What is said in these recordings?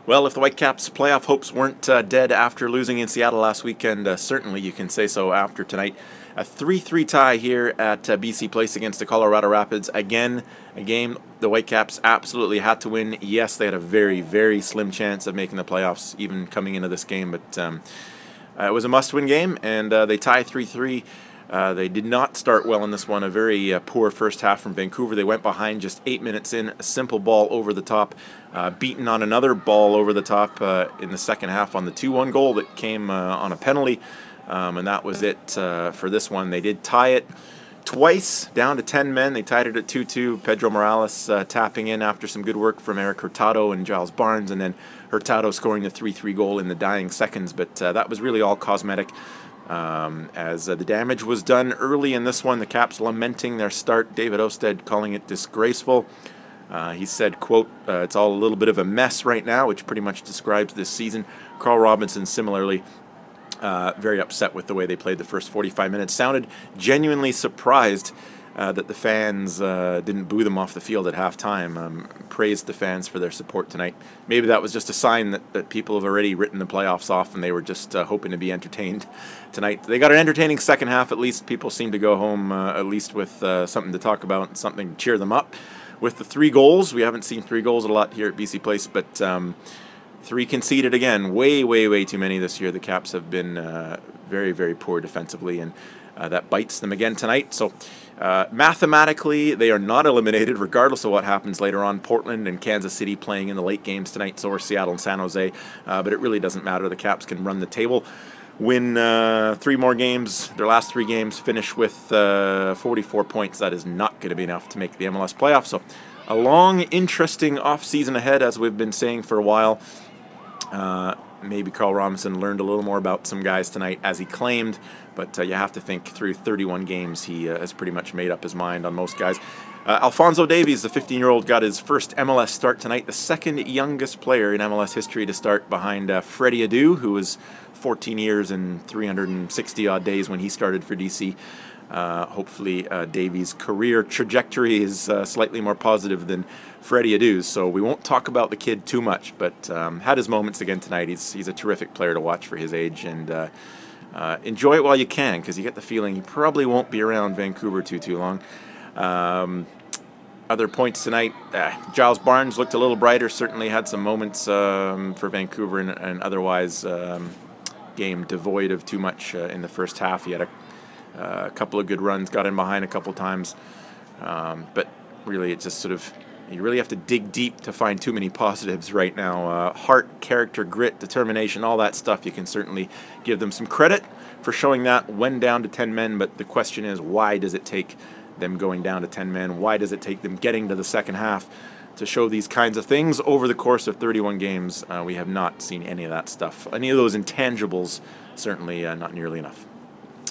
Well, if the Whitecaps' playoff hopes weren't dead after losing in Seattle last weekend, certainly you can say so after tonight. A 3-3 tie here at BC Place against the Colorado Rapids. Again, a game the Whitecaps absolutely had to win. Yes, they had a very, very slim chance of making the playoffs even coming into this game, but it was a must-win game, and they tie 3-3. They did not start well in this one. A very poor first half from Vancouver. They went behind just 8 minutes in. A simple ball over the top. Beaten on another ball over the top in the second half on the 2-1 goal that came on a penalty. And that was it for this one. They did tie it twice, down to 10 men. They tied it at 2-2. Pedro Morales tapping in after some good work from Eric Hurtado and Giles Barnes, and then Hurtado scoring the 3-3 goal in the dying seconds. But that was really all cosmetic. As the damage was done early in this one, the Caps lamenting their start. David Osted calling it disgraceful. He said, quote, it's all a little bit of a mess right now, which pretty much describes this season. Carl Robinson similarly very upset with the way they played the first 45 minutes. Sounded genuinely surprised that the fans didn't boo them off the field at halftime. Praised the fans for their support tonight. Maybe that was just a sign that people have already written the playoffs off and they were just hoping to be entertained tonight. They got an entertaining second half at least. People seem to go home at least with something to talk about, something to cheer them up. With the 3 goals, we haven't seen 3 goals a lot here at BC Place, but 3 conceded again. Way, way, way too many this year. The Caps have been very, very poor defensively, and that bites them again tonight. So mathematically, they are not eliminated regardless of what happens later on. Portland and Kansas City playing in the late games tonight, so are Seattle and San Jose. But it really doesn't matter. The Caps can run the table, win 3 more games, their last 3 games, finish with 44 points. That is not going to be enough to make the MLS playoffs. So a long, interesting off-season ahead, as we've been saying for a while. Maybe Carl Robinson learned a little more about some guys tonight, as he claimed, but you have to think through 31 games he has pretty much made up his mind on most guys. Alphonso Davies, the 15-year-old, got his first MLS start tonight, the second youngest player in MLS history to start behind Freddie Adu, who was 14 years and 360-odd days when he started for DC. Hopefully Davies' career trajectory is slightly more positive than Freddie Adu's, so we won't talk about the kid too much, but had his moments again tonight. He's a terrific player to watch for his age, and enjoy it while you can, because you get the feeling he probably won't be around Vancouver too long. Other points tonight, Giles Barnes looked a little brighter, certainly had some moments for Vancouver, and otherwise game devoid of too much in the first half. He had a couple of good runs, got in behind a couple times, but really it just sort of, you really have to dig deep to find too many positives right now. Heart, character, grit, determination, all that stuff, you can certainly give them some credit for showing that when down to 10 men, but the question is, why does it take them going down to 10 men? Why does it take them getting to the second half to show these kinds of things over the course of 31 games? We have not seen any of that stuff. Any of those intangibles, certainly not nearly enough.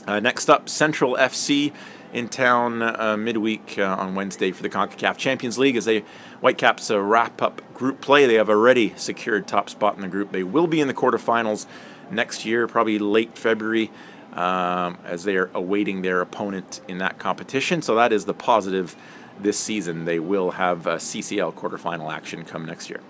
Next up, Central FC in town midweek on Wednesday for the CONCACAF Champions League as they Whitecaps wrap up group play. They have already secured top spot in the group. They will be in the quarterfinals next year, probably late February, as they are awaiting their opponent in that competition. So that is the positive this season. They will have CCL quarterfinal action come next year.